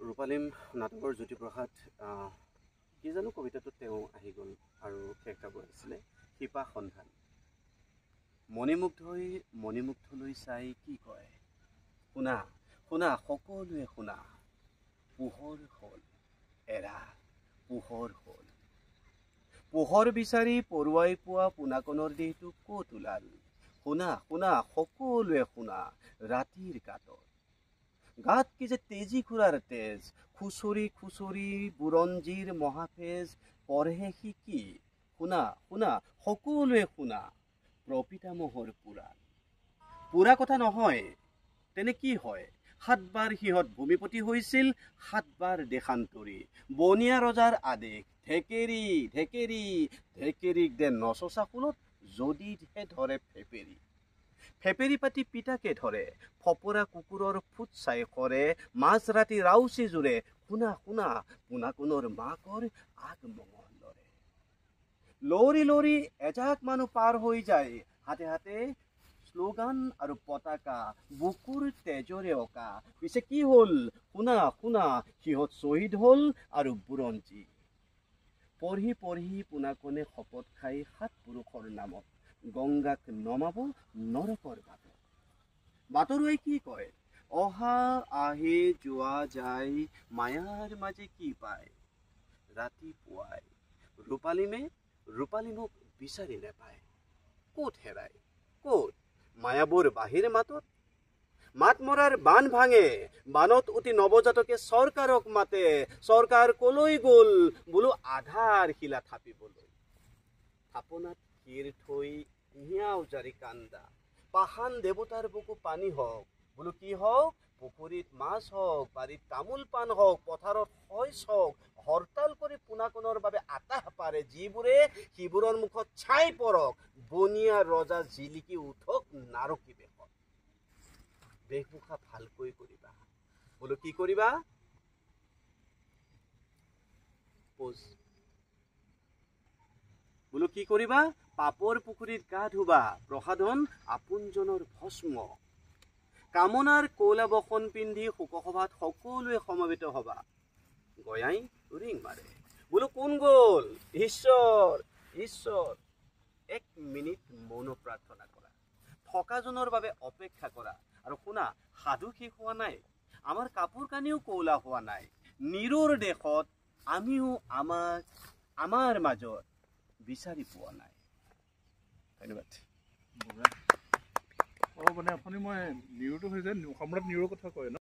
ৰূপালীম নাটকৰ জ্যোতিপ্ৰসাদ কি জানো কবিতাটোত তেওঁ আহি গ'ল আৰু শেষ গাব আহিছিলে শিপা সন্ধান। মণিমুগ্ধলৈ চাই কি কয়, শুনা শুনা সকলোৱে শুনা, পোহৰ হ'ল এৰা, পোহৰ হ'ল। পোহৰ বিচাৰি পৰুৱাই পোৱা পোনাকণৰ দেহটো ক'ত ওলাল, শুনা শুনা সকলোৱে শুনা, ৰাতিৰ গাঁতত। গাত কি যে তেজী খুৰাৰ তেজ, খুচৰি খুচৰি বুৰঞ্জীৰ মহাফেজ পঢ়ে সি কি, শুনা শুনা সকলোৱে শুনা, প্ৰপিতামহৰ পুৰাণ। পুৰা কথা নহয় তেনে কি হয়, 7 বাৰ সিহঁত ভূমিপতি হৈছিল, 7 বাৰ দেশান্তৰী। বনিয়া ৰজাৰ আদেশ, ঢেকেৰী ঢেকেৰী ঢেকেৰীক দে নচচা ফুলত, যদিহে ধৰে ফেপেৰী। ফেপেৰী পাতি পিতাকে ধৰে, ফপৰা কুকুৰৰ ফুট চাই সৰে, মাজ ৰাতি ৰাউচি জোৰে, শুনা শুনা পোনাকণৰ মাকৰ আগমঙহ লৰে। লৰি লৰি এজাক মানুহ পাৰ হৈ যায়, হাতে হাতে শ্লোগান আৰু পতাকা, বুকুৰ তেজৰে অঁকা। পিছে কি হ'ল, শুনা শুনা সিহঁত শ্বহীদ হ'ল আৰু বুৰঞ্জী। পঢ়ি পঢ়ি পোনাকণে শপত খাই 7 পুৰুষৰ নামত, গংগাক নমাব নৰকৰ বাটত। বাটৰুৱাই কি কয়, অহা আহে যোৱা যায়, মায়াৰ মাজে কি পায়, ৰাতিপুৱাই ৰূপালীমক বিচাৰি নেপায়। ক'ত হেৰাই, ক'ত মায়াবোৰ বাহিৰ মাতত। মাত মৰাৰ বান ভাঙে, বানত উঠি নৱজাতকে চৰকাৰক মাতে, চৰকাৰ কলৈ গ'ল বোলো আধাৰ শিলা থাপিবলৈ। থাপনাত শিৰ থৈ হিয়াও জাৰি কান্দা, পাষাণ দেৱতাৰ বুকু পানী হওক বোলো কি হওক, পুখুৰীত মাছ হওক, বাৰীত তামোল পাণ হওক, পথাৰত শইচ হওক, হৰতাল কৰি পোনাকণৰ বাবে আতাহ পাৰে যিবোৰে, সিবোৰৰ মুখত ছাই পৰক, বনিয়া ৰজা জিলিকি উঠক নাৰকী বেশত। বেশভূষা ভালকৈ কৰিবা বোলো কি কৰিবা, বোলো কি কৰিবা, পাপৰ পুখুৰীত গা ধুবা, প্ৰসাধন আপোনজনৰ ভস্ম। কামনাৰ কলা বসন পিন্ধি শোকসভাত সকলোৱে সমবেত হবা, গয়াই ৰিং মাৰে বোলো কোন গ'ল, ঈশ্বৰ ঈশ্বৰ। 1 মিনিট মৌন প্ৰাৰ্থনা কৰা, থকাজনৰ বাবে অপেক্ষা কৰা। আৰু শুনা, সাধু শেষ হোৱা নাই, আমাৰ কাপোৰ কানিও কৌলা হোৱা নাই। নিৰৰ দেশত আমিও আমাৰ মাজত বিচাৰি পোৱা নাই। ধন্যবাদ। মানে আপুনি মই নিৰুটো হৈছে সম্ৰাট নিৰুৰ কথা কয় ন?